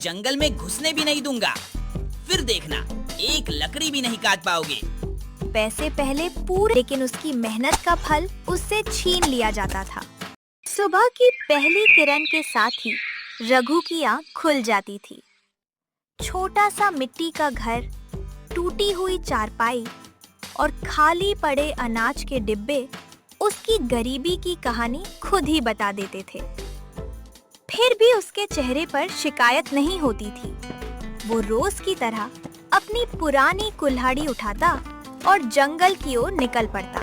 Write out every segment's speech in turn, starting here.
जंगल में घुसने भी नहीं दूंगा। फिर देखना, एक लकड़ी भी नहीं काट पाओगे। पैसे पहले पूरे, लेकिन उसकी मेहनत का फल उससे छीन लिया जाता था। सुबह की पहली किरण के साथ ही रघु की आँख खुल जाती थी। छोटा सा मिट्टी का घर, टूटी हुई चारपाई और खाली पड़े अनाज के डिब्बे उसकी गरीबी की कहानी खुद ही बता देते थे। फिर भी उसके चेहरे पर शिकायत नहीं होती थी। वो रोज की तरह अपनी पुरानी कुल्हाड़ी उठाता और जंगल की ओर निकल पड़ता।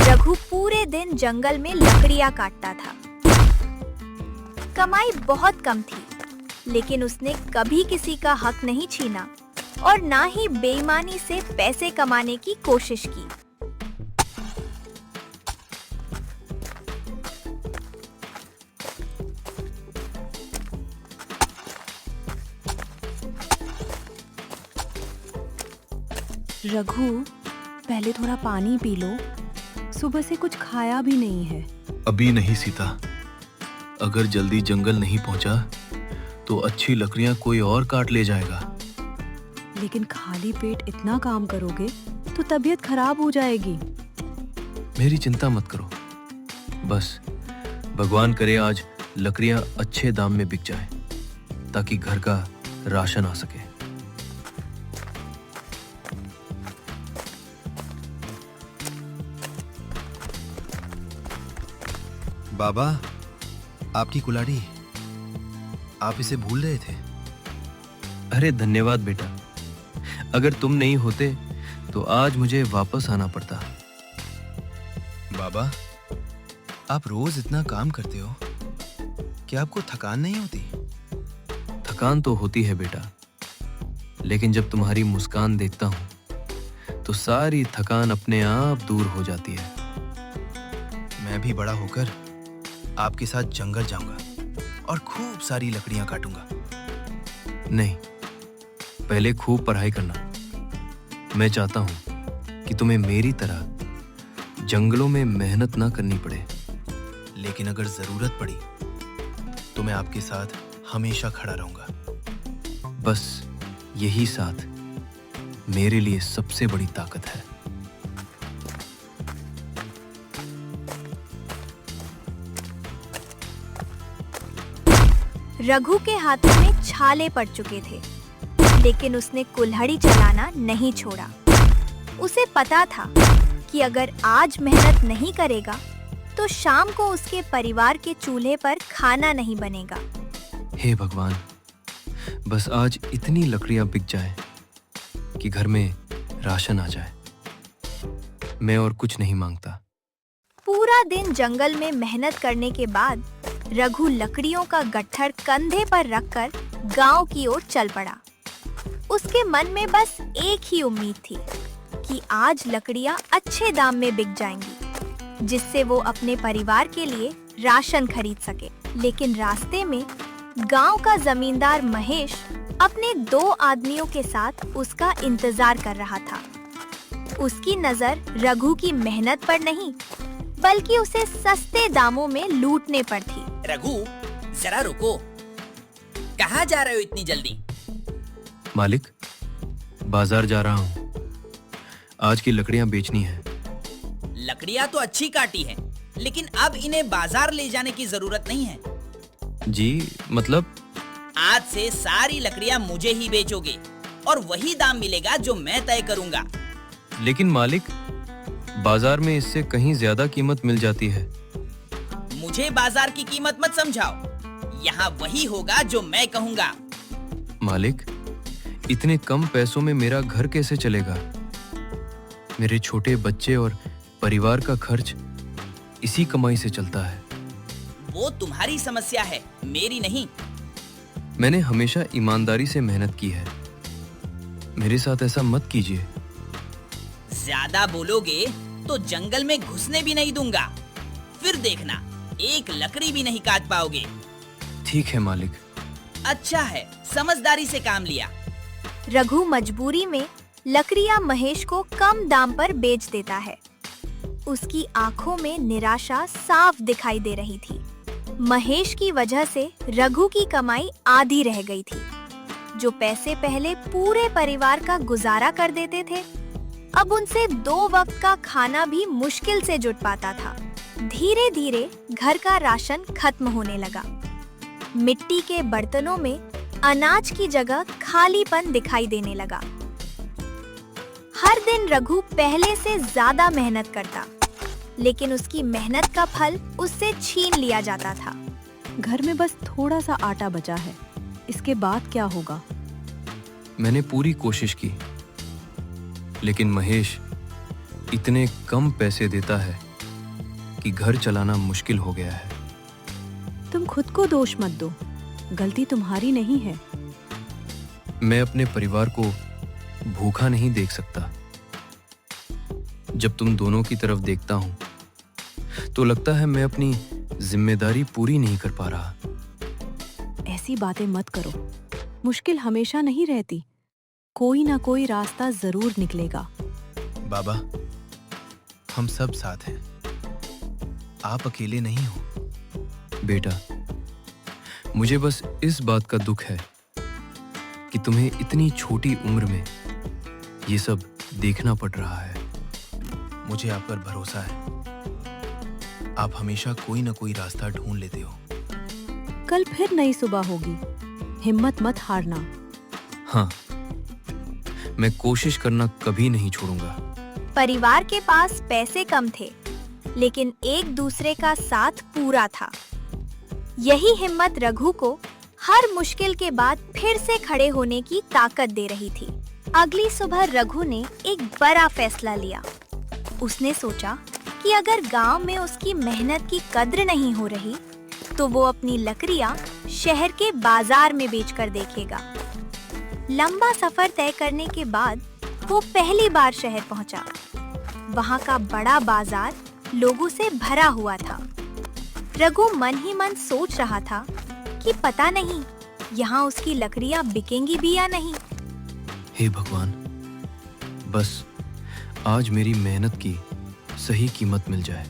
रघु पूरे दिन जंगल में लकड़ियां काटता था। कमाई बहुत कम थी, लेकिन उसने कभी किसी का हक नहीं छीना और ना ही बेईमानी से पैसे कमाने की कोशिश की। रघु, पहले थोड़ा पानी पी लो। सुबह से कुछ खाया भी नहीं है। अभी नहीं सीता, अगर जल्दी जंगल नहीं पहुंचा तो अच्छी लकड़ियां कोई और काट ले जाएगा। लेकिन खाली पेट इतना काम करोगे तो तबीयत खराब हो जाएगी। मेरी चिंता मत करो, बस भगवान करे आज लकड़ियां अच्छे दाम में बिक जाए ताकि घर का राशन आ सके। बाबा, आपकी कुल्हाड़ी, आप इसे भूल रहे थे। अरे धन्यवाद बेटा, अगर तुम नहीं होते तो आज मुझे वापस आना पड़ता। बाबा, आप रोज इतना काम करते हो, क्या आपको थकान नहीं होती? थकान तो होती है बेटा, लेकिन जब तुम्हारी मुस्कान देखता हूं तो सारी थकान अपने आप दूर हो जाती है। मैं भी बड़ा होकर आपके साथ जंगल जाऊंगा और खूब सारी लकड़ियां काटूंगा। नहीं, पहले खूब पढ़ाई करना। मैं चाहता हूं कि तुम्हें मेरी तरह जंगलों में मेहनत ना करनी पड़े। लेकिन अगर जरूरत पड़ी तो मैं आपके साथ हमेशा खड़ा रहूंगा। बस यही साथ मेरे लिए सबसे बड़ी ताकत है। रघु के हाथों में छाले पड़ चुके थे, लेकिन उसने कुल्हाड़ी चलाना नहीं छोड़ा। उसे पता था कि अगर आज मेहनत नहीं करेगा तो शाम को उसके परिवार के चूल्हे पर खाना नहीं बनेगा। हे भगवान, बस आज इतनी लकड़ियां बिक जाए कि घर में राशन आ जाए। मैं और कुछ नहीं मांगता। पूरा दिन जंगल में मेहनत करने के बाद रघु लकड़ियों का गट्ठर कंधे पर रखकर गांव की ओर चल पड़ा। उसके मन में बस एक ही उम्मीद थी कि आज लकड़ियां अच्छे दाम में बिक जाएंगी, जिससे वो अपने परिवार के लिए राशन खरीद सके। लेकिन रास्ते में गांव का जमींदार महेश अपने 2 आदमियों के साथ उसका इंतजार कर रहा था। उसकी नजर रघु की मेहनत पर नहीं, बल्कि उसे सस्ते दामों में लूटने पर थी। रघु, जरा रुको, कहाँ जा रहे हो इतनी जल्दी? मालिक, बाजार जा रहा हूँ। आज की लकड़ियां बेचनी है। लकड़ियाँ तो अच्छी काटी हैं, लेकिन अब इन्हें बाजार ले जाने की जरूरत नहीं है। जी मतलब? आज से सारी लकड़ियाँ मुझे ही बेचोगे और वही दाम मिलेगा जो मैं तय करूँगा। लेकिन मालिक, बाजार में इससे कहीं ज्यादा कीमत मिल जाती है। मुझे बाजार की कीमत मत समझाओ, यहाँ वही होगा जो मैं कहूँगा। मालिक, इतने कम पैसों में मेरा घर कैसे चलेगा? मेरे छोटे बच्चे और परिवार का खर्च इसी कमाई से चलता है। वो तुम्हारी समस्या है, मेरी नहीं। मैंने हमेशा ईमानदारी से मेहनत की है। मेरे साथ ऐसा मत कीजिए। ज्यादा बोलोगे तो जंगल में घुसने भी नहीं दूंगा। फिर देखना, एक लकड़ी भी नहीं काट पाओगे। ठीक है मालिक। अच्छा है, समझदारी से काम लिया। रघु मजबूरी में लकड़ियां महेश को कम दाम पर बेच देता है। उसकी आंखों में निराशा साफ दिखाई दे रही थी। महेश की वजह से रघु की कमाई आधी रह गई थी। जो पैसे पहले पूरे परिवार का गुजारा कर देते थे, अब उनसे 2 वक्त का खाना भी मुश्किल से जुट पाता था। धीरे धीरे घर का राशन खत्म होने लगा। मिट्टी के बर्तनों में अनाज की जगह खालीपन दिखाई देने लगा। हर दिन रघु पहले से ज्यादा मेहनत करता, लेकिन उसकी मेहनत का फल उससे छीन लिया जाता था। घर में बस थोड़ा सा आटा बचा है, इसके बाद क्या होगा? मैंने पूरी कोशिश की, लेकिन महेश इतने कम पैसे देता है कि घर चलाना मुश्किल हो गया है। तुम खुद को दोष मत दो, गलती तुम्हारी नहीं है। मैं अपने परिवार को भूखा नहीं देख सकता। जब तुम दोनों की तरफ देखता हूं, तो लगता है मैं अपनी जिम्मेदारी पूरी नहीं कर पा रहा। ऐसी बातें मत करो, मुश्किल हमेशा नहीं रहती, कोई ना कोई रास्ता जरूर निकलेगा। बाबा, हम सब साथ हैं, आप अकेले नहीं हो। बेटा, मुझे बस इस बात का दुख है कि तुम्हें इतनी छोटी उम्र में ये सब देखना पड़ रहा है। मुझे आप पर भरोसा है, आप हमेशा कोई ना कोई रास्ता ढूंढ लेते हो। कल फिर नई सुबह होगी, हिम्मत मत हारना। हाँ, मैं कोशिश करना कभी नहीं छोड़ूंगा। परिवार के पास पैसे कम थे, लेकिन एक दूसरे का साथ पूरा था। यही हिम्मत रघु को हर मुश्किल के बाद फिर से खड़े होने की ताकत दे रही थी। अगली सुबह रघु ने एक बड़ा फैसला लिया। उसने सोचा कि अगर गांव में उसकी मेहनत की कद्र नहीं हो रही, तो वो अपनी लकड़ियां शहर के बाजार में बेचकर देखेगा। लंबा सफर तय करने के बाद वो पहली बार शहर पहुंचा। वहां का बड़ा बाजार लोगों से भरा हुआ था। रघु मन ही मन सोच रहा था कि पता नहीं यहाँ उसकी लकड़ियां बिकेंगी भी या नहीं। हे भगवान, बस आज मेरी मेहनत की सही कीमत मिल जाए।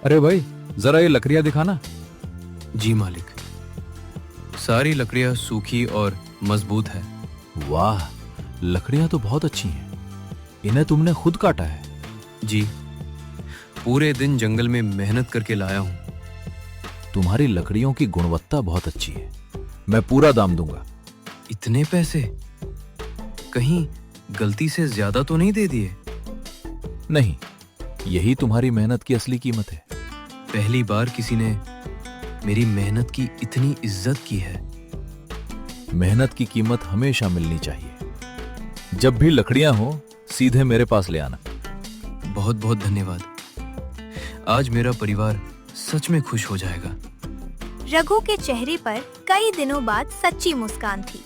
अरे भाई, जरा ये लकड़ियां दिखाना। जी मालिक। सारी लकड़ियां सूखी और मजबूत है। वाह, लकड़ियां तो बहुत अच्छी हैं। इन्हें तुमने खुद काटा है? जी, पूरे दिन जंगल में मेहनत करके लाया हूँ। तुम्हारी लकड़ियों की गुणवत्ता बहुत अच्छी है, मैं पूरा दाम दूंगा। इतने पैसे? कहीं गलती से ज्यादा तो नहीं दे दिए? नहीं, यही तुम्हारी मेहनत की असली कीमत है। पहली बार किसी ने मेरी मेहनत की इतनी इज्जत की है। मेहनत की कीमत हमेशा मिलनी चाहिए। जब भी लकड़ियां हो, सीधे मेरे पास ले आना। बहुत बहुत धन्यवाद। आज मेरा परिवार सच में खुश हो जाएगा। रघु के चेहरे पर कई दिनों बाद सच्ची मुस्कान थी।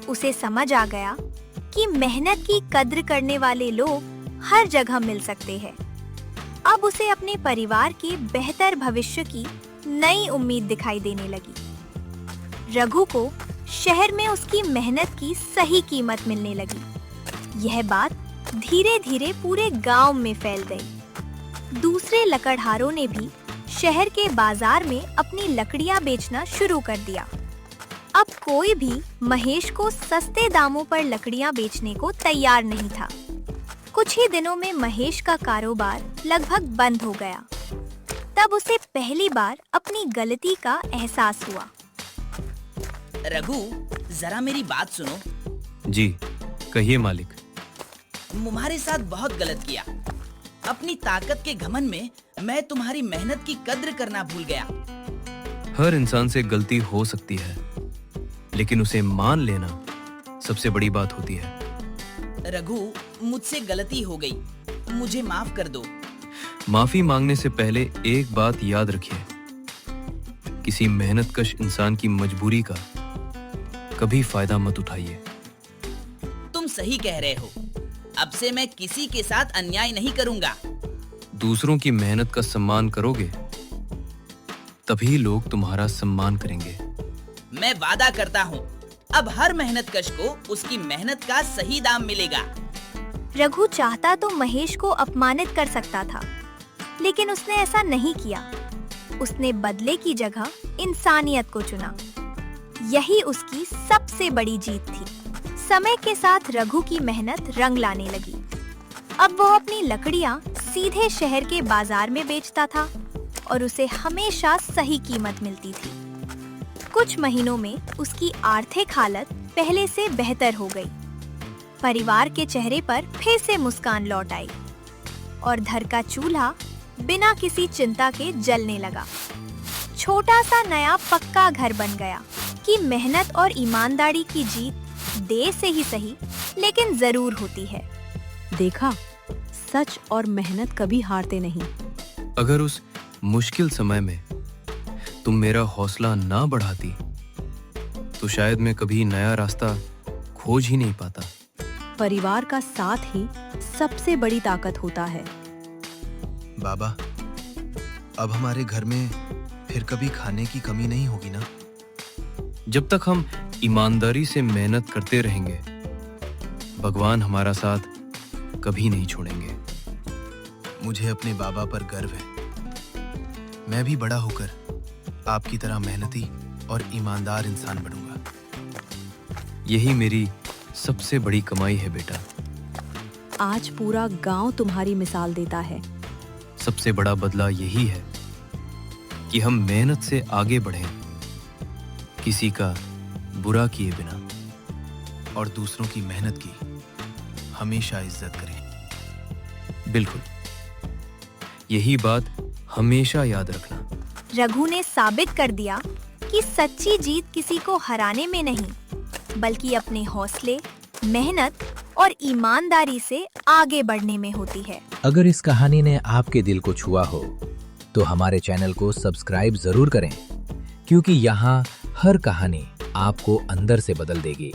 उसे समझ आ गया कि मेहनत की कद्र करने वाले लोग हर जगह मिल सकते हैं। अब उसे अपने परिवार के बेहतर भविष्य की नई उम्मीद दिखाई देने लगी। रघु को शहर में उसकी मेहनत की सही कीमत मिलने लगी। यह बात धीरे धीरे पूरे गांव में फैल गई। दूसरे लकड़हारों ने भी शहर के बाजार में अपनी लकड़ियां बेचना शुरू कर दिया। अब कोई भी महेश को सस्ते दामों पर लकड़ियां बेचने को तैयार नहीं था। कुछ ही दिनों में महेश का कारोबार लगभग बंद हो गया। तब उसे पहली बार अपनी गलती का एहसास हुआ। रघु, जरा मेरी बात सुनो। जी, कहिए मालिक। तुम्हारे साथ बहुत गलत किया। अपनी ताकत के घमंड में मैं तुम्हारी मेहनत की कद्र करना भूल गया। हर इंसान से गलती हो सकती है, लेकिन उसे मान लेना सबसे बड़ी बात होती है। रघु, मुझसे गलती हो गई, मुझे माफ कर दो। माफी मांगने से पहले एक बात याद रखिए, किसी मेहनतकश इंसान की मजबूरी का कभी फायदा मत उठाइए। तुम सही कह रहे हो। अब से मैं किसी के साथ अन्याय नहीं करूंगा। दूसरों की मेहनत का सम्मान करोगे, तभी लोग तुम्हारा सम्मान करेंगे। मैं वादा करता हूँ, अब हर मेहनतकश को उसकी मेहनत का सही दाम मिलेगा। रघु चाहता तो महेश को अपमानित कर सकता था, लेकिन उसने ऐसा नहीं किया। उसने बदले की जगह इंसानियत को चुना। यही उसकी सबसे बड़ी जीत थी। समय के साथ रघु की मेहनत रंग लाने लगी। अब वो अपनी लकड़ियां सीधे शहर के बाजार में बेचता था और उसे हमेशा सही कीमत मिलती थी। कुछ महीनों में उसकी आर्थिक हालत पहले से बेहतर हो गई। परिवार के चेहरे पर फिर से मुस्कान लौट आई और घर का चूल्हा बिना किसी चिंता के जलने लगा। छोटा सा नया पक्का घर बन गया कि मेहनत और ईमानदारी की जीत देर से ही सही लेकिन जरूर होती है। देखा, सच और मेहनत कभी हारते नहीं। अगर उस मुश्किल समय में तुम मेरा हौसला ना बढ़ाती तो शायद मैं कभी नया रास्ता खोज ही नहीं पाता। परिवार का साथ ही सबसे बड़ी ताकत होता है। बाबा, अब हमारे घर में फिर कभी खाने की कमी नहीं होगी ना? जब तक हम ईमानदारी से मेहनत करते रहेंगे, भगवान हमारा साथ कभी नहीं छोड़ेंगे। मुझे अपने बाबा पर गर्व है। मैं भी बड़ा होकर आपकी तरह मेहनती और ईमानदार इंसान बनूंगा। यही मेरी सबसे बड़ी कमाई है बेटा। आज पूरा गांव तुम्हारी मिसाल देता है। सबसे बड़ा बदला यही है कि हम मेहनत से आगे बढ़ें, किसी का बुरा किए बिना, और दूसरों की मेहनत की हमेशा इज्जत करें। बिल्कुल, यही बात हमेशा याद रखना। रघु ने साबित कर दिया कि सच्ची जीत किसी को हराने में नहीं बल्कि अपने हौसले, मेहनत और ईमानदारी से आगे बढ़ने में होती है। अगर इस कहानी ने आपके दिल को छुआ हो तो हमारे चैनल को सब्सक्राइब जरूर करें, क्योंकि यहाँ हर कहानी आपको अंदर से बदल देगी।